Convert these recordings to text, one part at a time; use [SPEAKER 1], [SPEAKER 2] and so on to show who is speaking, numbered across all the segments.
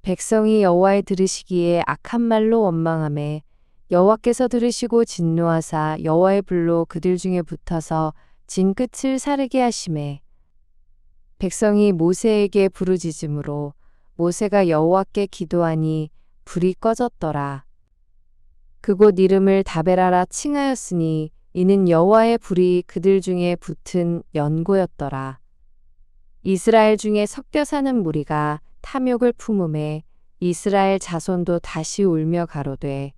[SPEAKER 1] 백성이 여호와의 들으시기에 악한 말로 원망하매 여호와께서 들으시고 진노하사 여호와의 불로 그들 중에 붙어서 진 끝을 사르게 하시매 백성이 모세에게 부르짖음으로 모세가 여호와께 기도하니 불이 꺼졌더라. 그곳 이름을 다베라라 칭하였으니 이는 여호와의 불이 그들 중에 붙은 연고였더라. 이스라엘 중에 섞여 사는 무리가 탐욕을 품음에 이스라엘 자손도 다시 울며 가로되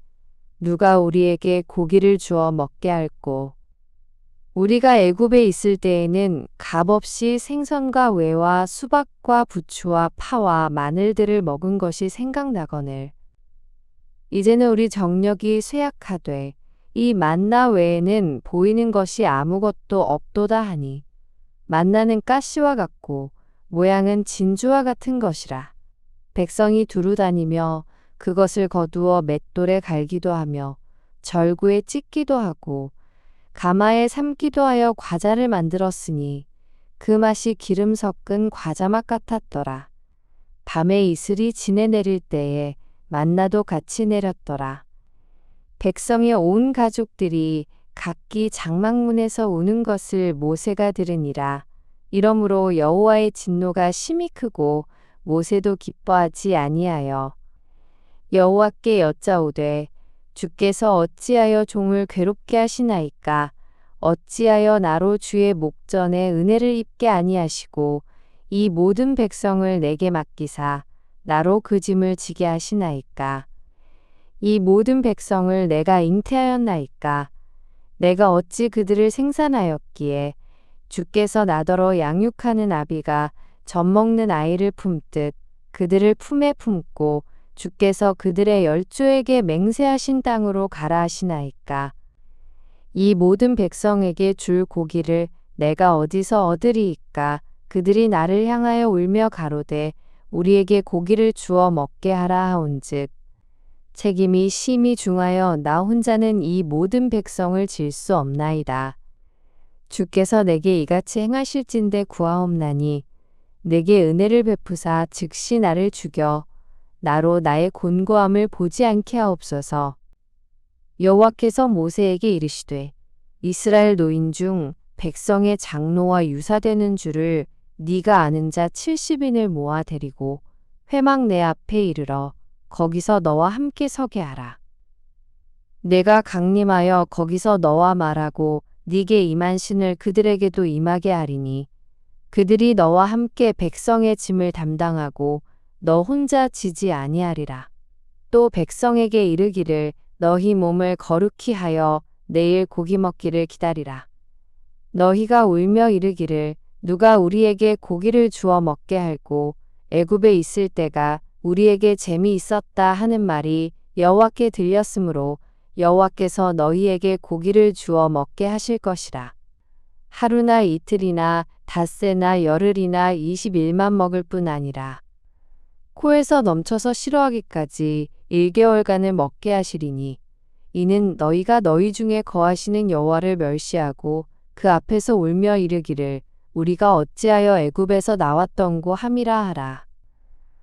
[SPEAKER 1] 누가 우리에게 고기를 주어 먹게 할꼬. 우리가 애굽에 있을 때에는 값없이 생선과 외와 수박과 부추와 파와 마늘들을 먹은 것이 생각나거늘 이제는 우리 정력이 쇠약하되 이 만나 외에는 보이는 것이 아무것도 없도다 하니 만나는 가시와 같고 모양은 진주와 같은 것이라. 백성이 두루 다니며 그것을 거두어 맷돌에 갈기도 하며 절구에 찢기도 하고 가마에 삶기도 하여 과자를 만들었으니 그 맛이 기름 섞은 과자맛 같았더라. 밤에 이슬이 지내 내릴 때에 만나도 같이 내렸더라. 백성의 온 가족들이 각기 장막문에서 우는 것을 모세가 들으니라. 이러므로 여호와의 진노가 심히 크고 모세도 기뻐하지 아니하여 여호와께 여짜오되 주께서 어찌하여 종을 괴롭게 하시나이까? 어찌하여 나로 주의 목전에 은혜를 입게 아니하시고 이 모든 백성을 내게 맡기사 나로 그 짐을 지게 하시나이까? 이 모든 백성을 내가 잉태하였나이까? 내가 어찌 그들을 생산하였기에 주께서 나더러 양육하는 아비가 젖 먹는 아이를 품듯 그들을 품에 품고 주께서 그들의 열조에게 맹세하신 땅으로 가라 하시나이까? 이 모든 백성에게 줄 고기를 내가 어디서 얻으리이까? 그들이 나를 향하여 울며 가로되 우리에게 고기를 주어 먹게 하라 하온즉 책임이 심히 중하여 나 혼자는 이 모든 백성을 질 수 없나이다. 주께서 내게 이같이 행하실진대 구하옵나니 내게 은혜를 베푸사 즉시 나를 죽여 나로 나의 곤고함을 보지 않게 하옵소서. 여호와께서 모세에게 이르시되 이스라엘 노인 중 백성의 장로와 유사되는 줄을 네가 아는 자 70인을 모아 데리고 회막 내 앞에 이르러 거기서 너와 함께 서게 하라. 내가 강림하여 거기서 너와 말하고 네게 임한 신을 그들에게도 임하게 하리니 그들이 너와 함께 백성의 짐을 담당하고 너 혼자 지지 아니하리라. 또 백성에게 이르기를 너희 몸을 거룩히 하여 내일 고기 먹기를 기다리라. 너희가 울며 이르기를 누가 우리에게 고기를 주어 먹게 할꼬. 애굽에 있을 때가 우리에게 재미 있었다 하는 말이 여호와께 들렸으므로 여호와께서 너희에게 고기를 주어 먹게 하실 것이라. 하루나 이틀이나 닷새나 열흘이나 20일만 먹을 뿐 아니라 코에서 넘쳐서 싫어하기까지 1개월간을 먹게 하시리니 이는 너희가 너희 중에 거하시는 여호와를 멸시하고 그 앞에서 울며 이르기를 우리가 어찌하여 애굽에서 나왔던고 함이라 하라.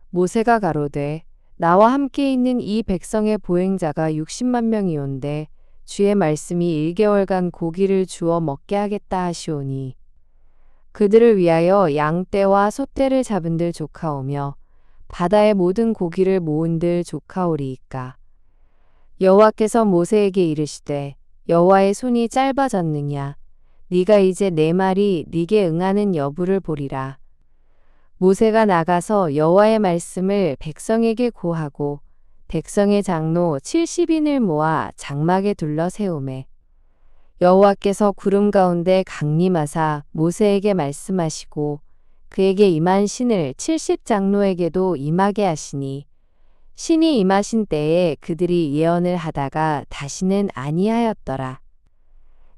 [SPEAKER 1] 모세가 가로되 나와 함께 있는 이 백성의 보행자가 60만 명이온데 주의 말씀이 1개월간 고기를 주어 먹게 하겠다 하시오니 그들을 위하여 양떼와 소떼를 잡은들 조카오며 바다의 모든 고기를 모은들 조카오리이까. 여호와께서 모세에게 이르시되 여호와의 손이 짧아졌느냐 네가 이제 내 말이 네게 응하는 여부를 보리라. 모세가 나가서 여호와의 말씀을 백성에게 고하고 백성의 장로 70인을 모아 장막에 둘러 세우매 여호와께서 구름 가운데 강림하사 모세에게 말씀하시고 그에게 임한 신을 70장로에게도 임하게 하시니 신이 임하신 때에 그들이 예언을 하다가 다시는 아니하였더라.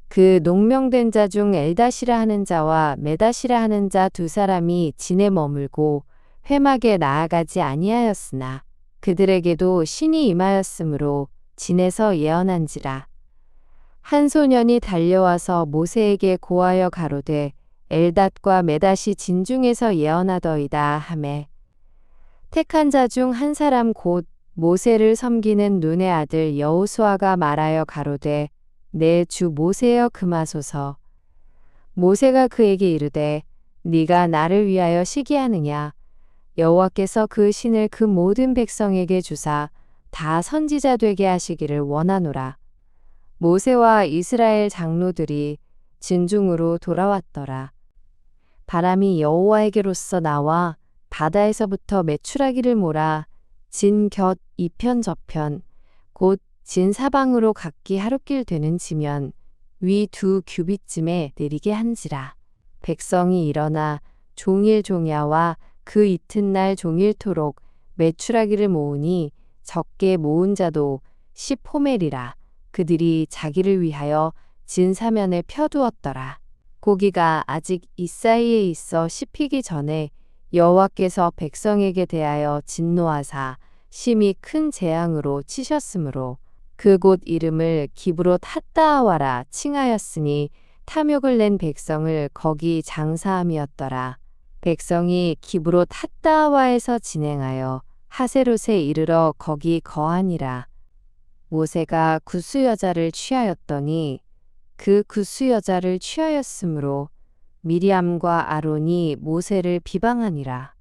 [SPEAKER 1] 그 농명된 자 중 엘다시라 하는 자와 메다시라 하는 자 두 사람이 진에 머물고 회막에 나아가지 아니하였으나 그들에게도 신이 임하였으므로 진에서 예언한지라. 한 소년이 달려와서 모세에게 고하여 가로되 엘닷과 메닷이 진중에서 예언하더이다 하매 택한 자 중 한 사람 곧 모세를 섬기는 눈의 아들 여호수아가 말하여 가로되 내 주 모세여 금하소서. 모세가 그에게 이르되 네가 나를 위하여 시기하느냐. 여호와께서 그 신을 그 모든 백성에게 주사 다 선지자 되게 하시기를 원하노라. 모세와 이스라엘 장로들이 진중으로 돌아왔더라. 바람이 여호와에게로서 나와 바다에서부터 메추라기를 몰아 진 곁 이편 저편 곧 진 사방으로 각기 하룻길 되는 지면 위 2규빗쯤에 내리게 한지라. 백성이 일어나 종일 종야와 그 이튿날 종일토록 메추라기를 모으니 적게 모은 자도 10호멜이라. 그들이 자기를 위하여 진 사면에 펴두었더라. 고기가 아직 이 사이에 있어 씹히기 전에 여호와께서 백성에게 대하여 진노하사 심히 큰 재앙으로 치셨으므로 그곳 이름을 기브롯 핫다아와라 칭하였으니 탐욕을 낸 백성을 거기 장사함이었더라. 백성이 기브롯 핫다아와에서 진행하여 하세롯에 이르러 거기 거하니라. 모세가 구스 여자를 취하였더니 그 구스 여자를 취하였으므로 미리암과 아론이 모세를 비방하니라.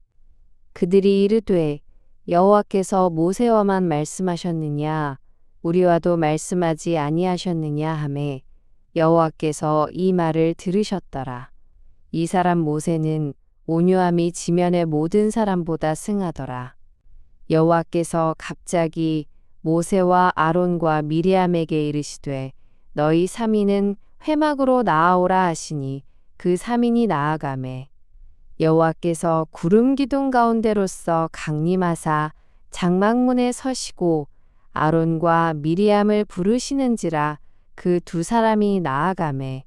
[SPEAKER 1] 그들이 이르되 여호와께서 모세와만 말씀하셨느냐 우리와도 말씀하지 아니하셨느냐 하매 여호와께서 이 말을 들으셨더라. 이 사람 모세는 온유함이 지면의 모든 사람보다 승하더라. 여호와께서 갑자기 모세와 아론과 미리암에게 이르시되 너희 3인은 회막으로 나아오라 하시니 그 3인이 나아가매 여호와께서 구름 기둥 가운데로서 강림하사 장막문에 서시고 아론과 미리암을 부르시는지라. 그 2사람이 나아가매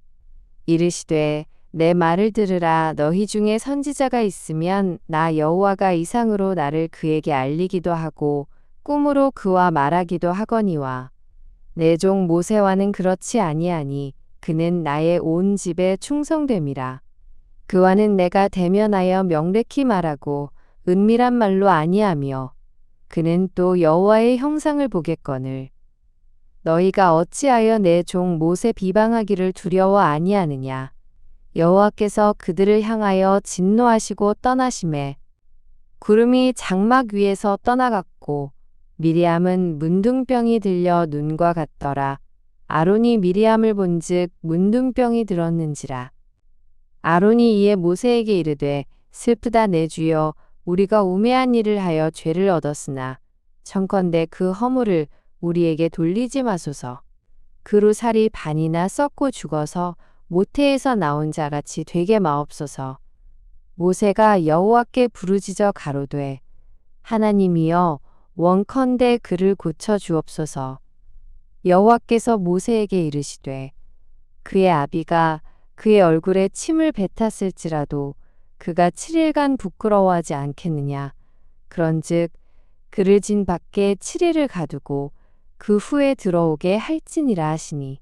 [SPEAKER 1] 이르시되 내 말을 들으라. 너희 중에 선지자가 있으면 나 여호와가 이상으로 나를 그에게 알리기도 하고 꿈으로 그와 말하기도 하거니와 내 종 모세와는 그렇지 아니하니 그는 나의 온 집에 충성됨이라. 그와는 내가 대면하여 명백히 말하고 은밀한 말로 아니하며 그는 또 여호와의 형상을 보겠거늘. 너희가 어찌하여 내 종 모세 비방하기를 두려워 아니하느냐. 여호와께서 그들을 향하여 진노하시고 떠나시매 구름이 장막 위에서 떠나갔고 미리암은 문둥병이 들려 눈과 같더라. 아론이 미리암을 본즉 문둥병이 들었는지라. 아론이 이에 모세에게 이르되 슬프다 내 주여 우리가 우매한 일을 하여 죄를 얻었으나 청컨대 그 허물을 우리에게 돌리지 마소서. 그로 살이 반이나 썩고 죽어서 모태에서 나온 자같이 되게 마옵소서. 모세가 여호와께 부르짖어 가로되 하나님이여 원컨대 그를 고쳐 주옵소서. 여호와께서 모세에게 이르시되 그의 아비가 그의 얼굴에 침을 뱉었을지라도 그가 7일간 부끄러워하지 않겠느냐. 그런즉 그를 진 밖에 7일을 가두고 그 후에 들어오게 할지니라 하시니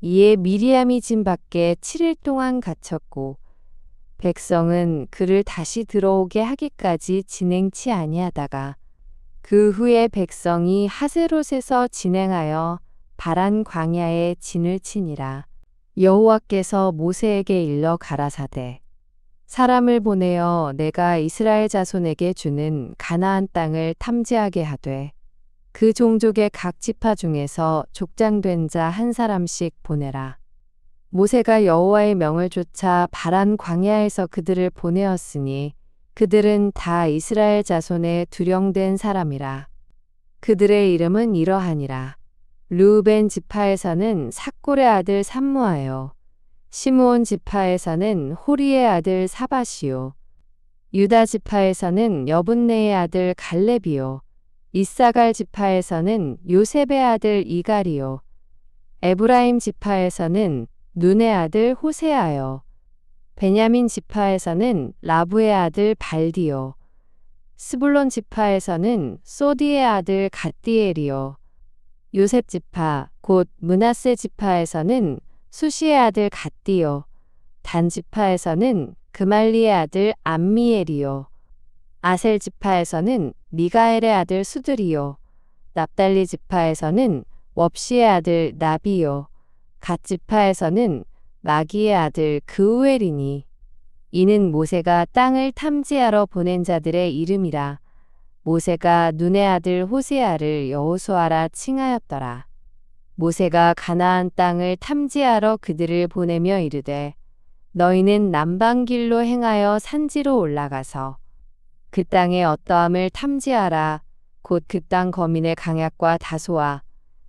[SPEAKER 1] 이에 미리암이 진 밖에 7일 동안 갇혔고 백성은 그를 다시 들어오게 하기까지 진행치 아니하다가 그 후에 백성이 하세롯에서 진행하여 바란 광야에 진을 치니라. 여호와께서 모세에게 일러 가라사대 사람을 보내어 내가 이스라엘 자손에게 주는 가나안 땅을 탐지하게 하되 그 종족의 각 지파 중에서 족장된 자 한 사람씩 보내라. 모세가 여호와의 명을 쫓아 바란 광야에서 그들을 보내었으니 그들은 다 이스라엘 자손의 두령된 사람이라. 그들의 이름은 이러하니라. 르우벤 지파에서는 삭골의 아들 삼무아요. 시므온 지파에서는 호리의 아들 사바시요. 유다 지파에서는 여분네의 아들 갈렙이요. 이사갈 지파에서는 요셉의 아들 이갈이요. 에브라임 지파에서는 눈의 아들 호세아요. 베냐민 지파에서는 라부의 아들 발디요. 스불론 지파에서는 소디의 아들 갓디엘이요. 요셉 지파 곧 므낫세 지파에서는 수시의 아들 갓디요. 단 지파에서는 그말리의 아들 암미엘이요. 아셀 지파에서는 미가엘의 아들 수들이요. 납달리 지파에서는 웁시의 아들 나비요. 갓 지파에서는 마기의 아들 그우엘이니. 이는 모세가 땅을 탐지하러 보낸 자들의 이름이라. 모세가 눈의 아들 호세아를 여호수아라 칭하였더라. 모세가 가나안 땅을 탐지하러 그들을 보내며 이르되 너희는 남방길로 행하여 산지로 올라가서 그 땅의 어떠함을 탐지하라. 곧 그 땅 거민의 강약과 다소와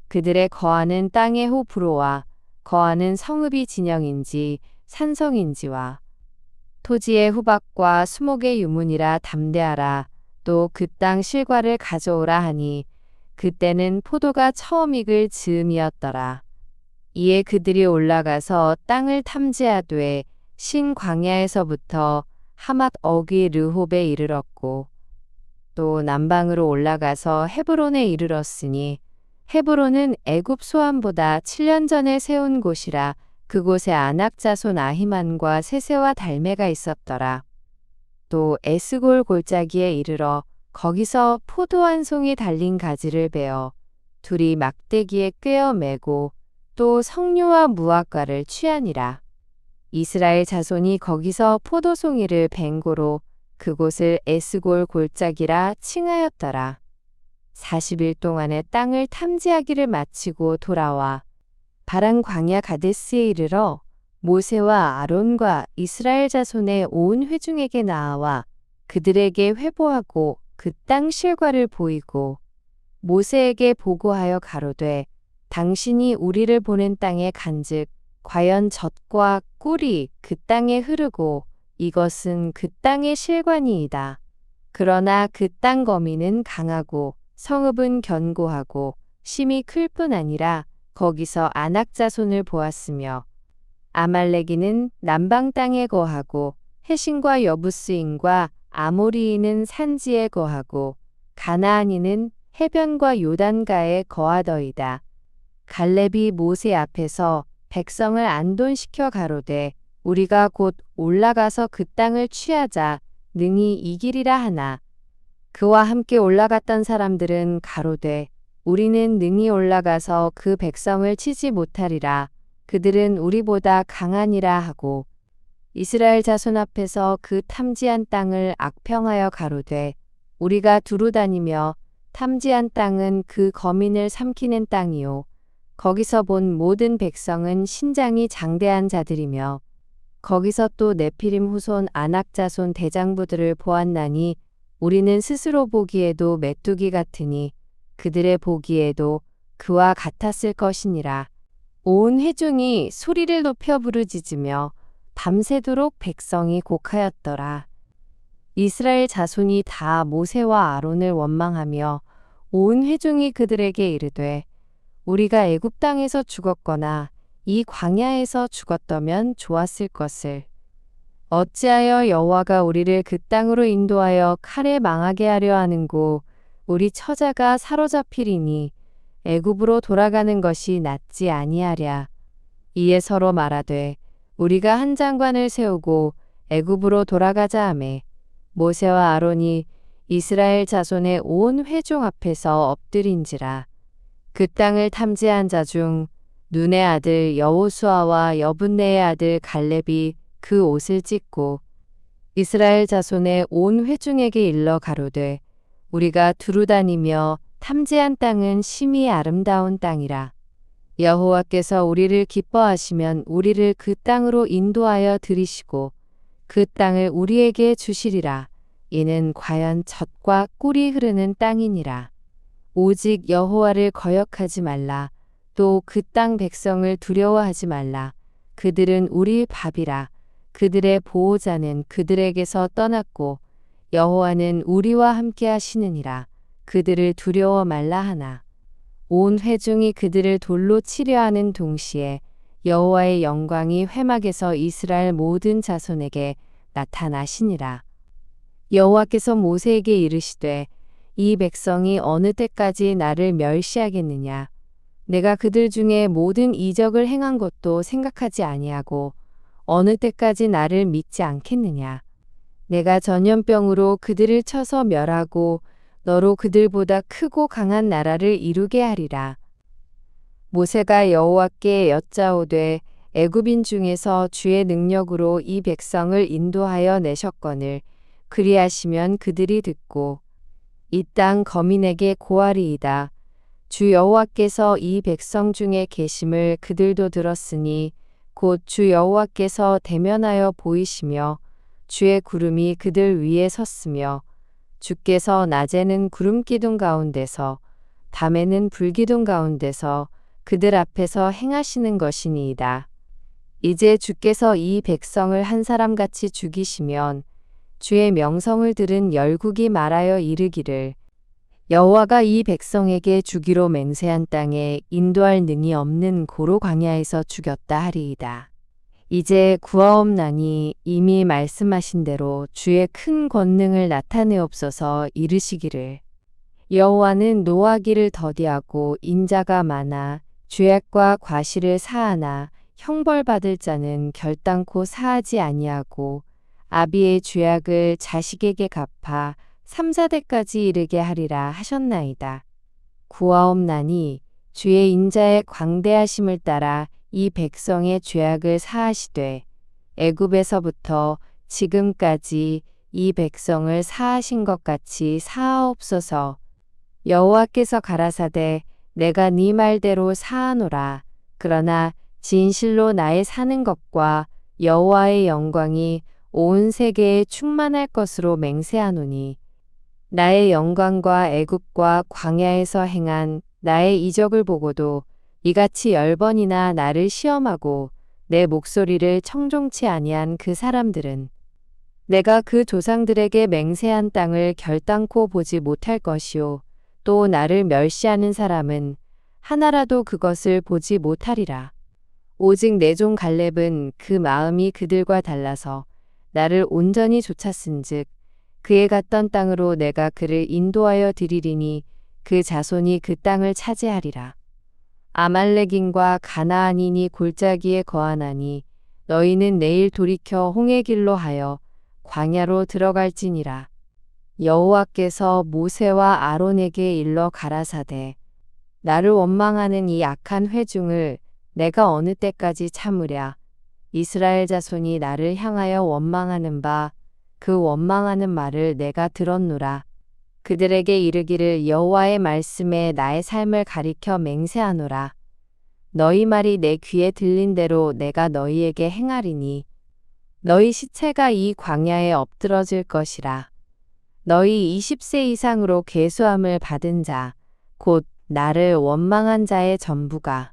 [SPEAKER 1] 그들의 거하는 땅의 호불호와 거하는 성읍이 진영인지 산성인지와 토지의 후박과 수목의 유문이라 담대하라. 또 그 땅 실과를 가져오라 하니 그때는 포도가 처음 익을 즈음이었더라. 이에 그들이 올라가서 땅을 탐지하되 신 광야에서부터 하맛 어귀 르홉에 이르렀고 또 남방으로 올라가서 헤브론에 이르렀으니 헤브론은 애굽 소안보다 7년 전에 세운 곳이라. 그곳에 아낙 자손 아히만과 세세와 달메가 있었더라. 또 에스골 골짜기에 이르러 거기서 포도 한 송이 달린 가지를 베어 둘이 막대기에 꿰어 매고 또 석류와 무화과를 취하니라. 이스라엘 자손이 거기서 포도송이를 벤 고로 그곳을 에스골 골짜기라 칭하였더라. 40일 동안의 땅을 탐지하기를 마치고 돌아와 바란 광야 가데스에 이르러 모세와 아론과 이스라엘 자손의 온 회중에게 나아와 그들에게 회보하고 그 땅 실과를 보이고 모세에게 보고하여 가로되 당신이 우리를 보낸 땅에 간즉 과연 젖과 꿀이 그 땅에 흐르고 이것은 그 땅의 실과니이다. 그러나 그 땅 거민은 강하고 성읍은 견고하고 심이 클 뿐 아니라 거기서 아낙 자손을 보았으며 아말렉이는 남방 땅에 거하고 해신과 여부스인과 아모리인은 산지에 거하고 가나안인은 해변과 요단가에 거하더이다. 갈렙이 모세 앞에서 백성을 안돈시켜 가로되 우리가 곧 올라가서 그 땅을 취하자 능히 이기리라 하나 그와 함께 올라갔던 사람들은 가로되 우리는 능히 올라가서 그 백성을 치지 못하리라. 그들은 우리보다 강하니라 하고 이스라엘 자손 앞에서 그 탐지한 땅을 악평하여 가로되 우리가 두루 다니며 탐지한 땅은 그 거민을 삼키는 땅이요 거기서 본 모든 백성은 신장이 장대한 자들이며 거기서 또 네피림 후손 아낙 자손 대장부들을 보았나니 우리는 스스로 보기에도 메뚜기 같으니 그들의 보기에도 그와 같았을 것이니라. 온 회중이 소리를 높여 부르짖으며 밤새도록 백성이 곡하였더라. 이스라엘 자손이 다 모세와 아론을 원망하며 온 회중이 그들에게 이르되 우리가 애굽 땅에서 죽었거나 이 광야에서 죽었더면 좋았을 것을. 어찌하여 여호와가 우리를 그 땅으로 인도하여 칼에 망하게 하려 하는고 우리 처자가 사로잡히리니 애굽으로 돌아가는 것이 낫지 아니하랴. 이에 서로 말하되 우리가 한 장관을 세우고 애굽으로 돌아가자 하매 모세와 아론이 이스라엘 자손의 온 회중 앞에서 엎드린지라. 그 땅을 탐지한 자 중 눈의 아들 여호수아와 여분네의 아들 갈렙이 그 옷을 찢고 이스라엘 자손의 온 회중에게 일러 가로되 우리가 두루 다니며 탐지한 땅은 심히 아름다운 땅이라. 여호와께서 우리를 기뻐하시면 우리를 그 땅으로 인도하여 들이시고 그 땅을 우리에게 주시리라. 이는 과연 젖과 꿀이 흐르는 땅이니라. 오직 여호와를 거역하지 말라. 또 그 땅 백성을 두려워하지 말라. 그들은 우리 밥이라. 그들의 보호자는 그들에게서 떠났고 여호와는 우리와 함께 하시느니라. 그들을 두려워 말라 하나. 온 회중이 그들을 돌로 치려 하는 동시에 여호와의 영광이 회막에서 이스라엘 모든 자손에게 나타나시니라. 여호와께서 모세에게 이르시되 이 백성이 어느 때까지 나를 멸시하겠느냐. 내가 그들 중에 모든 이적을 행한 것도 생각하지 아니하고 어느 때까지 나를 믿지 않겠느냐. 내가 전염병으로 그들을 쳐서 멸하고 너로 그들보다 크고 강한 나라를 이루게 하리라. 모세가 여호와께 여짜오되 애굽인 중에서 주의 능력으로 이 백성을 인도하여 내셨거늘 그리하시면 그들이 듣고 이 땅 거민에게 고하리이다. 주 여호와께서 이 백성 중에 계심을 그들도 들었으니 곧 주 여호와께서 대면하여 보이시며 주의 구름이 그들 위에 섰으며 주께서 낮에는 구름 기둥 가운데서 밤에는 불기둥 가운데서 그들 앞에서 행하시는 것이니이다. 이제 주께서 이 백성을 한 사람같이 죽이시면 주의 명성을 들은 열국이 말하여 이르기를 여호와가 이 백성에게 주기로 맹세한 땅에 인도할 능이 없는 고로 광야에서 죽였다 하리이다. 이제 구하옵나니 이미 말씀하신 대로 주의 큰 권능을 나타내옵소서 이르시기를 여호와는 노하기를 더디하고 인자가 많아 죄악과 과실을 사하나 형벌받을 자는 결단코 사하지 아니하고 아비의 죄악을 자식에게 갚아 3, 4대까지 이르게 하리라 하셨나이다. 구하옵나니 주의 인자의 광대하심을 따라 이 백성의 죄악을 사하시되 애굽에서부터 지금까지 이 백성을 사하신 것 같이 사하옵소서. 여호와께서 가라사대 내가 네 말대로 사하노라. 그러나 진실로 나의 사는 것과 여호와의 영광이 온 세계에 충만할 것으로 맹세하노니 나의 영광과 애굽과 광야에서 행한 나의 이적을 보고도 이같이 10번이나 나를 시험하고 내 목소리를 청종치 아니한 그 사람들은 내가 그 조상들에게 맹세한 땅을 결단코 보지 못할 것이요 또 나를 멸시하는 사람은 하나라도 그것을 보지 못하리라. 오직 내 종 갈렙은 그 마음이 그들과 달라서 나를 온전히 좇았은즉 그에 갔던 땅으로 내가 그를 인도하여 드리리니 그 자손이 그 땅을 차지하리라. 아말렉인과 가나안인이 골짜기에 거하나니 너희는 내일 돌이켜 홍해 길로 하여 광야로 들어갈지니라. 여호와께서 모세와 아론에게 일러 가라사대 나를 원망하는 이 악한 회중을 내가 어느 때까지 참으랴. 이스라엘 자손이 나를 향하여 원망하는 바 그 원망하는 말을 내가 들었노라. 그들에게 이르기를 여호와의 말씀에 나의 삶을 가리켜 맹세하노라. 너희 말이 내 귀에 들린 대로 내가 너희에게 행하리니 너희 시체가 이 광야에 엎드러질 것이라. 너희 20세 이상으로 계수함을 받은 자, 곧 나를 원망한 자의 전부가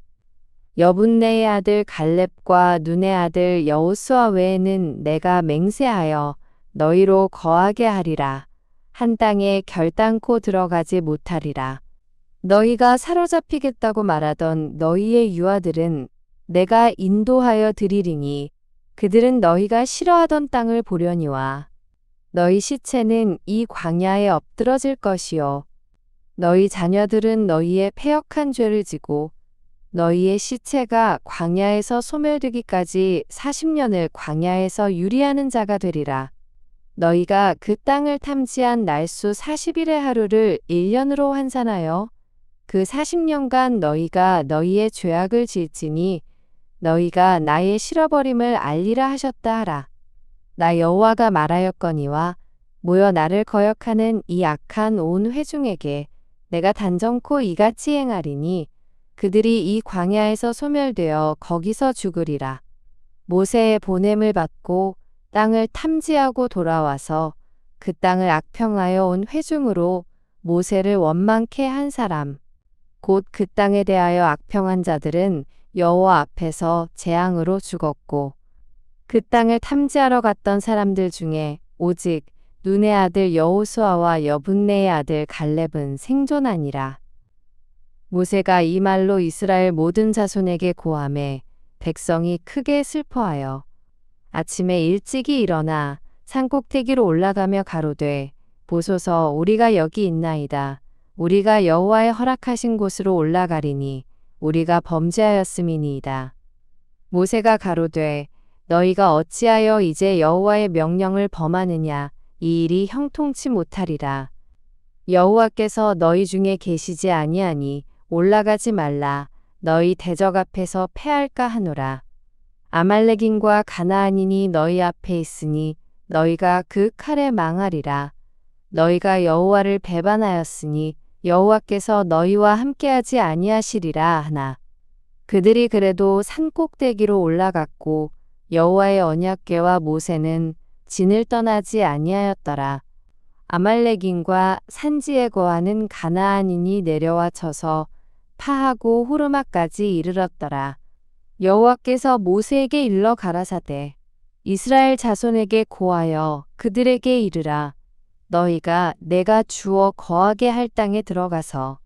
[SPEAKER 1] 여분네의 아들 갈렙과 눈의 아들 여호수아 외에는 내가 맹세하여 너희로 거하게 하리라. 한 땅에 결단코 들어가지 못하리라. 너희가 사로잡히겠다고 말하던 너희의 유아들은 내가 인도하여 드리리니 그들은 너희가 싫어하던 땅을 보려니와 너희 시체는 이 광야에 엎드러질 것이요 너희 자녀들은 너희의 패역한 죄를 지고 너희의 시체가 광야에서 소멸되기까지 40년을 광야에서 유리하는 자가 되리라. 너희가 그 땅을 탐지한 날수 40일의 하루를 1년으로 환산하여 그 40년간 너희가 너희의 죄악을 질지니 너희가 나의 실어버림을 알리라 하셨다 하라. 나 여호와가 말하였거니와 모여 나를 거역하는 이 악한 온 회중에게 내가 단정코 이같이 행하리니 그들이 이 광야에서 소멸되어 거기서 죽으리라. 모세의 보냄을 받고 땅을 탐지하고 돌아와서 그 땅을 악평하여 온 회중으로 모세를 원망케 한 사람 곧 그 땅에 대하여 악평한 자들은 여호와 앞에서 재앙으로 죽었고 그 땅을 탐지하러 갔던 사람들 중에 오직 눈의 아들 여호수아와 여분네의 아들 갈렙은 생존하니라. 모세가 이 말로 이스라엘 모든 자손에게 고하매 백성이 크게 슬퍼하여 아침에 일찍이 일어나 산꼭대기로 올라가며 가로되 보소서 우리가 여기 있나이다. 우리가 여호와의 허락하신 곳으로 올라가리니 우리가 범죄하였음이니이다. 모세가 가로되 너희가 어찌하여 이제 여호와의 명령을 범하느냐? 이 일이 형통치 못하리라. 여호와께서 너희 중에 계시지 아니하니 올라가지 말라. 너희 대적 앞에서 패할까 하노라. 아말렉인과 가나안인이 너희 앞에 있으니 너희가 그 칼에 망하리라. 너희가 여호와를 배반하였으니 여호와께서 너희와 함께하지 아니하시리라 하나. 그들이 그래도 산 꼭대기로 올라갔고 여호와의 언약궤와 모세는 진을 떠나지 아니하였더라. 아말렉인과 산지에 거하는 가나안인이 내려와 쳐서 파하고 호르마까지 이르렀더라. 여호와께서 모세에게 일러 가라사대 이스라엘 자손에게 고하여 그들에게 이르라. 너희가 내가 주어 거하게 할 땅에 들어가서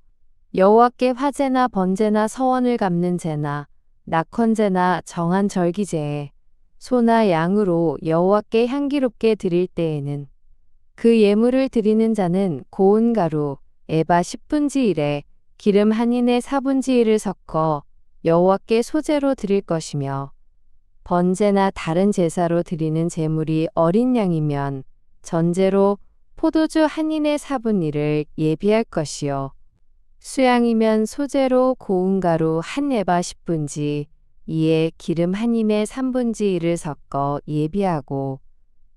[SPEAKER 1] 여호와께 화제나 번제나 서원을 갚는 제나 낙헌제나 정한 절기제에 소나 양으로 여호와께 향기롭게 드릴 때에는 그 예물을 드리는 자는 고운 가루 에바 10분지 1에 기름 한 인의 4분지 1을 섞어 여호와께 소제로 드릴 것이며 번제나 다른 제사로 드리는 제물이 어린 양이면 전제로 포도주 한 인의 4분 1을 예비할 것이요 수양이면 소제로 고운 가루 한 에바 10분지 2에 기름 한 인의 3분지 1을 섞어 예비하고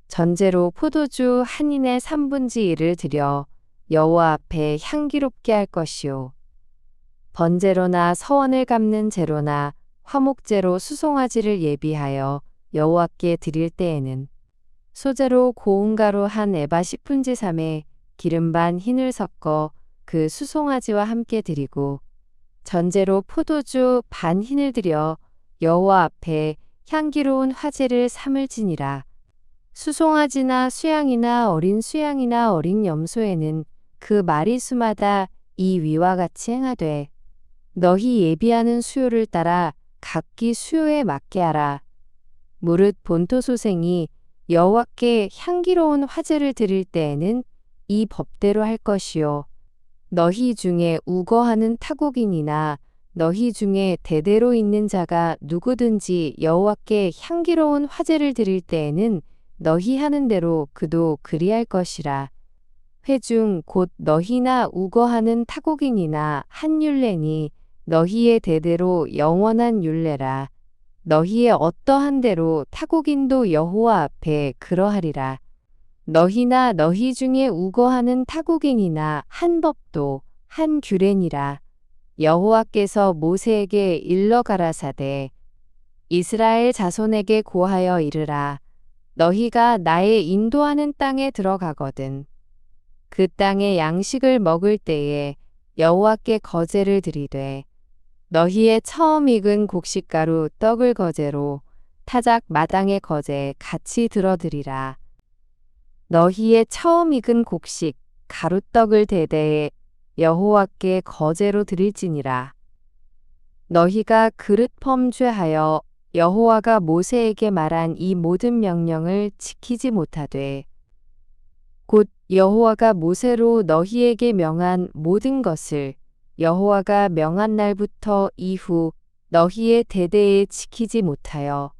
[SPEAKER 1] 전제로 포도주 한 인의 3분지 1을 드려 여호와 앞에 향기롭게 할 것이요 번제로나 서원을 갚는 제로나 화목제로 수송아지를 예비하여 여호와께 드릴 때에는 소제로 고운 가루 한 에바 10분지 3에 기름 반 흰을 섞어 그 수송아지와 함께 드리고 전제로 포도주 반 흰을 드려 여호와 앞에 향기로운 화제를 삼을 지니라. 수송아지나 수양이나 어린 수양이나 어린 염소에는 그 마리수마다 이 위와 같이 행하되 너희 예비하는 수요를 따라 각기 수요에 맞게 하라. 무릇 본토소생이 여호와께 향기로운 화제를 드릴 때에는 이 법대로 할 것이요 너희 중에 우거하는 타국인이나 너희 중에 대대로 있는 자가 누구든지 여호와께 향기로운 화제를 드릴 때에는 너희 하는 대로 그도 그리할 것이라. 회중 곧 너희나 우거하는 타국인이나 한 율례니 너희의 대대로 영원한 율례라. 너희의 어떠한 대로 타국인도 여호와 앞에 그러하리라. 너희나 너희 중에 우거하는 타국인이나 한 법도 한 규례니라. 여호와께서 모세에게 일러 가라사대 이스라엘 자손에게 고하여 이르라. 너희가 나의 인도하는 땅에 들어가거든 그 땅의 양식을 먹을 때에 여호와께 거제를 드리되 너희의 처음 익은 곡식가루 떡을 거제로 타작 마당의 거제 같이 들어드리라. 너희의 처음 익은 곡식 가루떡을 대대에 여호와께 거제로 드릴지니라. 너희가 그릇 범죄하여 여호와가 모세에게 말한 이 모든 명령을 지키지 못하되 곧 여호와가 모세로 너희에게 명한 모든 것을 여호와가 명한 날부터 이후 너희의 대대에 지키지 못하여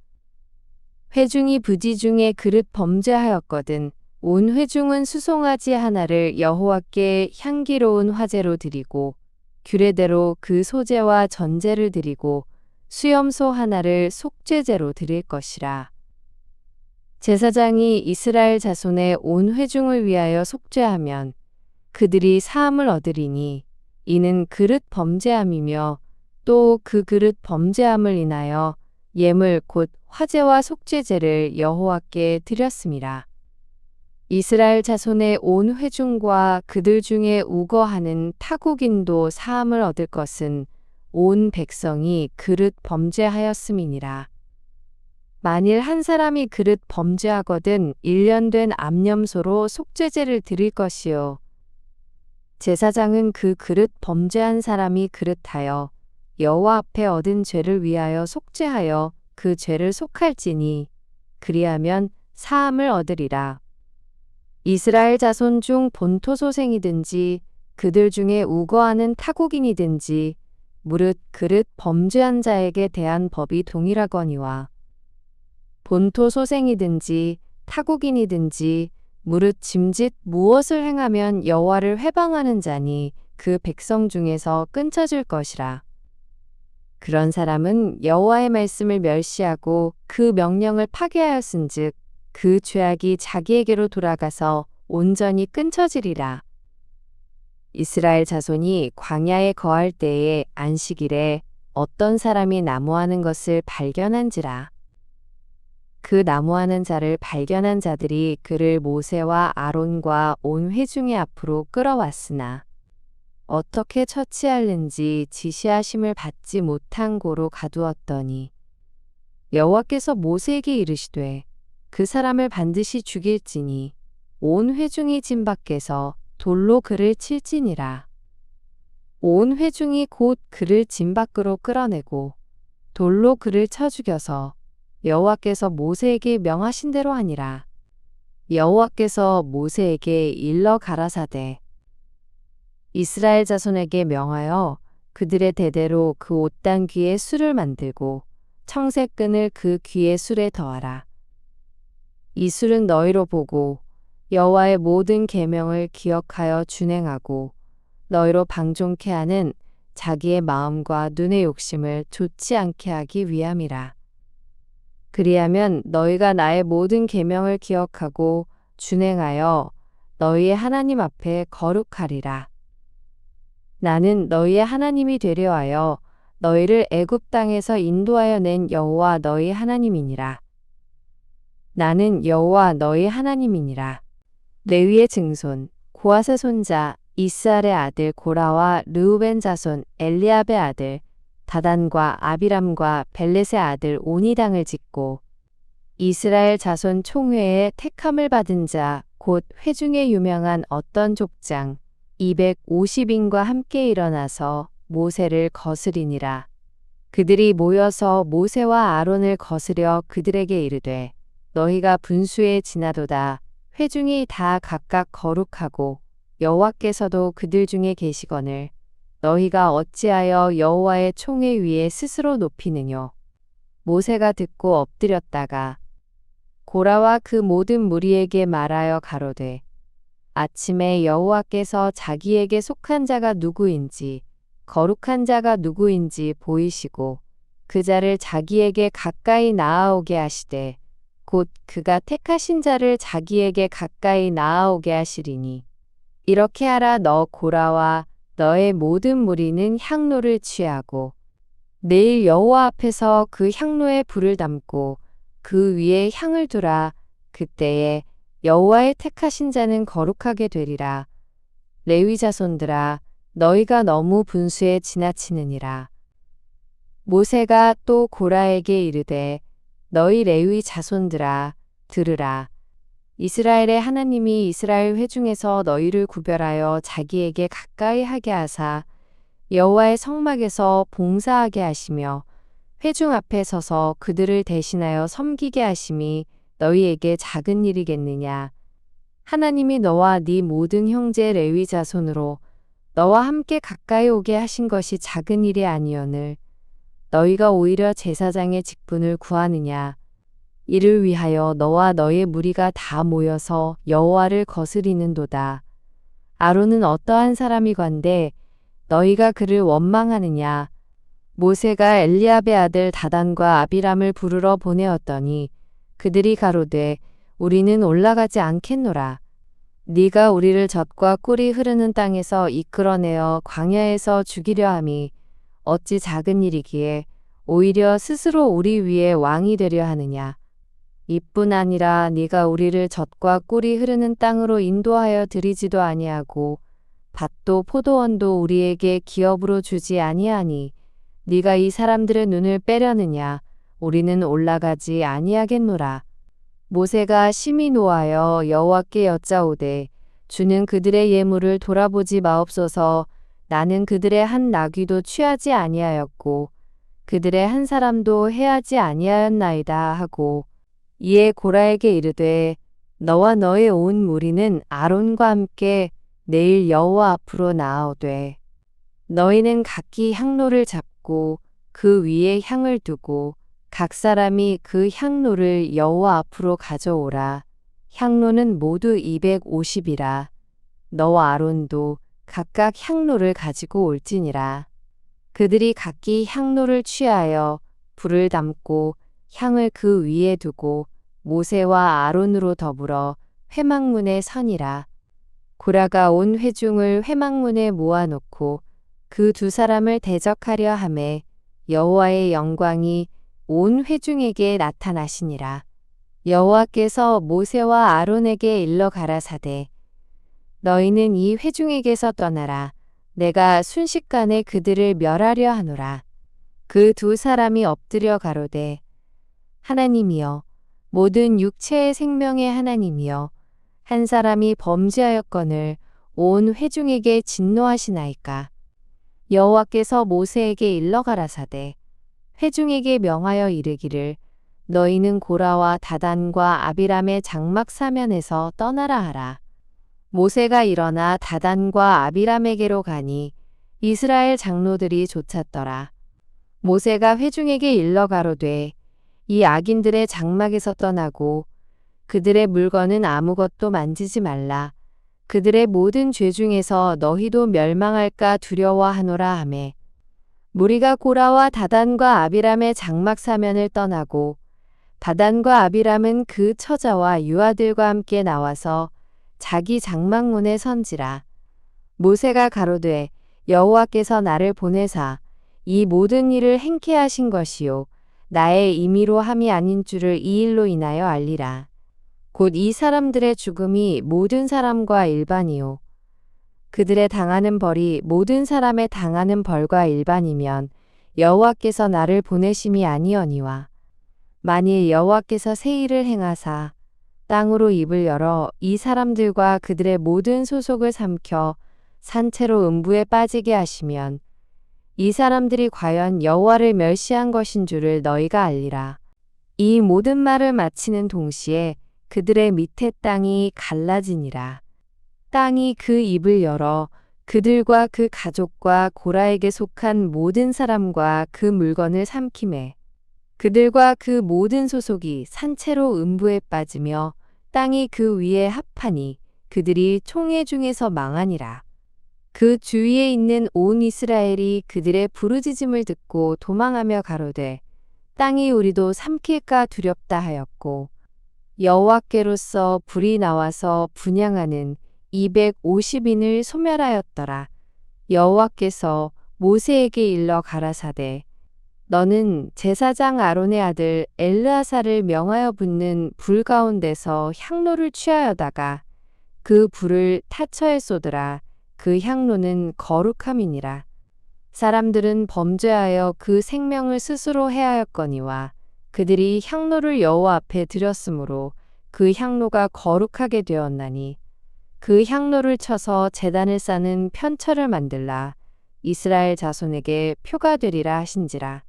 [SPEAKER 1] 회중이 부지 중에 그릇 범죄하였거든 온 회중은 수송아지 하나를 여호와께 향기로운 화제로 드리고 규례대로 그 소제와 전제를 드리고 수염소 하나를 속죄제로 드릴 것이라. 제사장이 이스라엘 자손의 온 회중을 위하여 속죄하면 그들이 사함을 얻으리니 이는 그릇 범죄함이며 또 그 그릇 범죄함을 인하여 예물 곧 화제와 속죄제를 여호와께 드렸음이라. 이스라엘 자손의 온 회중과 그들 중에 우거하는 타국인도 사함을 얻을 것은 온 백성이 그릇 범죄하였음이니라. 만일 한 사람이 그릇 범죄하거든 1년 된 암염소로 속죄제를 드릴 것이요 제사장은 그 그릇 범죄한 사람이 그릇하여 여호와 앞에 얻은 죄를 위하여 속죄하여 그 죄를 속할지니 그리하면 사함을 얻으리라. 이스라엘 자손 중 본토소생이든지 그들 중에 우거하는 타국인이든지 무릇 그릇 범죄한 자에게 대한 법이 동일하거니와 본토 소생이든지 타국인이든지 무릇 짐짓 무엇을 행하면 여호와를 회방하는 자니 그 백성 중에서 끊쳐질 것이라. 그런 사람은 여호와의 말씀을 멸시하고 그 명령을 파괴하였은즉 그 죄악이 자기에게로 돌아가서 온전히 끊쳐지리라. 이스라엘 자손이 광야에 거할 때에 안식일에 어떤 사람이 나무하는 것을 발견한지라. 그 나무하는 자를 발견한 자들이 그를 모세와 아론과 온 회중의 앞으로 끌어왔으나 어떻게 처치할는지 지시하심을 받지 못한 고로 가두었더니 여호와께서 모세에게 이르시되 그 사람을 반드시 죽일지니 온 회중이 진 밖에서 돌로 그를 칠지니라. 온 회중이 곧 그를 진 밖으로 끌어내고 돌로 그를 쳐 죽여서 여호와께서 모세에게 명하신 대로 하니라. 여호와께서 모세에게 일러 가라사대 이스라엘 자손에게 명하여 그들의 대대로 그 옷단 귀에 술을 만들고 청색끈을 그 귀의 술에 더하라. 이 술은 너희로 보고 여호와의 모든 계명을 기억하여 준행하고 너희로 방종케 하는 자기의 마음과 눈의 욕심을 좋지 않게 하기 위함이라. 그리하면 너희가 나의 모든 계명을 기억하고 준행하여 너희의 하나님 앞에 거룩하리라. 나는 너희의 하나님이 되려 하여 너희를 애굽 땅에서 인도하여 낸 여호와 너희 하나님이니라. 나는 여호와 너희 하나님이니라. 레위의 증손 고핫의 손자 이스할의 아들 고라와 르우벤 자손 엘리압의 아들 다단과 아비람과 벨렛의 아들 오니 당을 짓고 이스라엘 자손 총회에 택함을 받은 자 곧 회중에 유명한 어떤 족장 250인과 함께 일어나서 모세를 거스리니라. 그들이 모여서 모세와 아론을 거스려 그들에게 이르되 너희가 분수에 지나도다. 회중이 다 각각 거룩하고 여호와께서도 그들 중에 계시거늘 너희가 어찌하여 여호와의 총회 위에 스스로 높이느뇨. 모세가 듣고 엎드렸다가 고라와 그 모든 무리에게 말하여 가로되 아침에 여호와께서 자기에게 속한 자가 누구인지 거룩한 자가 누구인지 보이시고 그 자를 자기에게 가까이 나아오게 하시되 곧 그가 택하신 자를 자기에게 가까이 나아오게 하시리니 이렇게 하라. 너 고라와 너의 모든 무리는 향로를 취하고 내일 여호와 앞에서 그 향로에 불을 담고 그 위에 향을 두라. 그때에 여호와의 택하신 자는 거룩하게 되리라. 레위 자손들아 너희가 너무 분수에 지나치느니라. 모세가 또 고라에게 이르되 너희 레위 자손들아 들으라. 이스라엘의 하나님이 이스라엘 회중에서 너희를 구별하여 자기에게 가까이 하게 하사 여호와의 성막에서 봉사하게 하시며 회중 앞에 서서 그들을 대신하여 섬기게 하심이 너희에게 작은 일이겠느냐. 하나님이 너와 네 모든 형제 레위 자손으로 너와 함께 가까이 오게 하신 것이 작은 일이 아니오늘 너희가 오히려 제사장의 직분을 구하느냐. 이를 위하여 너와 너의 무리가 다 모여서 여호와를 거스리는도다. 아론은 어떠한 사람이건대 너희가 그를 원망하느냐. 모세가 엘리압의 아들 다단과 아비람을 부르러 보내었더니 그들이 가로되 우리는 올라가지 않겠노라. 네가 우리를 젖과 꿀이 흐르는 땅에서 이끌어내어 광야에서 죽이려 함이 어찌 작은 일이기에 오히려 스스로 우리 위에 왕이 되려 하느냐. 이뿐 아니라 네가 우리를 젖과 꿀이 흐르는 땅으로 인도하여 들이지도 아니하고 밭도 포도원도 우리에게 기업으로 주지 아니하니 네가 이 사람들의 눈을 빼려느냐. 우리는 올라가지 아니하겠노라. 모세가 심히 노하여 여호와께 여짜오되 주는 그들의 예물을 돌아보지 마옵소서. 나는 그들의 한 나귀도 취하지 아니하였고 그들의 한 사람도 해하지 아니하였나이다 하고 이에 고라에게 이르되 너와 너의 온 무리는 아론과 함께 내일 여호와 앞으로 나아오되 너희는 각기 향로를 잡고 그 위에 향을 두고 각 사람이 그 향로를 여호와 앞으로 가져오라. 향로는 모두 250이라. 너와 아론도 각각 향로를 가지고 올지니라. 그들이 각기 향로를 취하여 불을 담고 향을 그 위에 두고 모세와 아론으로 더불어 회막문에 서니라. 고라가 온 회중을 회막문에 모아놓고 그 두 사람을 대적하려 하매 여호와의 영광이 온 회중에게 나타나시니라. 여호와께서 모세와 아론에게 일러 가라사대 너희는 이 회중에게서 떠나라. 내가 순식간에 그들을 멸하려 하노라. 그 두 사람이 엎드려 가로되 하나님이여 모든 육체의 생명의 하나님이여 한 사람이 범죄하였거늘 온 회중에게 진노하시나이까. 여호와께서 모세에게 일러 가라사대 회중에게 명하여 이르기를 너희는 고라와 다단과 아비람의 장막 사면에서 떠나라 하라. 모세가 일어나 다단과 아비람에게로 가니 이스라엘 장로들이 좇았더라. 모세가 회중에게 일러 가로되 이 악인들의 장막에서 떠나고 그들의 물건은 아무것도 만지지 말라. 그들의 모든 죄 중에서 너희도 멸망할까 두려워하노라 하매 무리가 고라와 다단과 아비람의 장막 사면을 떠나고 다단과 아비람은 그 처자와 유아들과 함께 나와서 자기 장막문에 선지라. 모세가 가로되 여호와께서 나를 보내사 이 모든 일을 행케 하신 것이요 나의 임의로 함이 아닌 줄을 이 일로 인하여 알리라. 곧 이 사람들의 죽음이 모든 사람과 일반이요 그들의 당하는 벌이 모든 사람의 당하는 벌과 일반이면 여호와께서 나를 보내심이 아니거니와 만일 여호와께서 새 일을 행하사 땅으로 입을 열어 이 사람들과 그들의 모든 소속을 삼켜 산채로 음부에 빠지게 하시면 이 사람들이 과연 여호와를 멸시한 것인 줄을 너희가 알리라. 이 모든 말을 마치는 동시에 그들의 밑에 땅이 갈라지니라. 땅이 그 입을 열어 그들과 그 가족과 고라에게 속한 모든 사람과 그 물건을 삼키매 그들과 그 모든 소속이 산채로 음부에 빠지며 땅이 그 위에 합하니 그들이 총회 중에서 망하니라. 그 주위에 있는 온 이스라엘이 그들의 부르짖음을 듣고 도망하며 가로되 땅이 우리도 삼킬까 두렵다 하였고 여호와께로서 불이 나와서 분향하는 250인을 소멸하였더라. 여호와께서 모세에게 일러 가라사대 너는 제사장 아론의 아들 엘르아사를 명하여 붓는 불 가운데서 향로를 취하여다가 그 불을 타처에 쏟으라. 그 향로는 거룩함이니라. 사람들은 범죄하여 그 생명을 스스로 해하였거니와 그들이 향로를 여호와 앞에 드렸으므로 그 향로가 거룩하게 되었나니 그 향로를 쳐서 제단을 쌓는 편처를 만들라. 이스라엘 자손에게 표가 되리라 하신지라.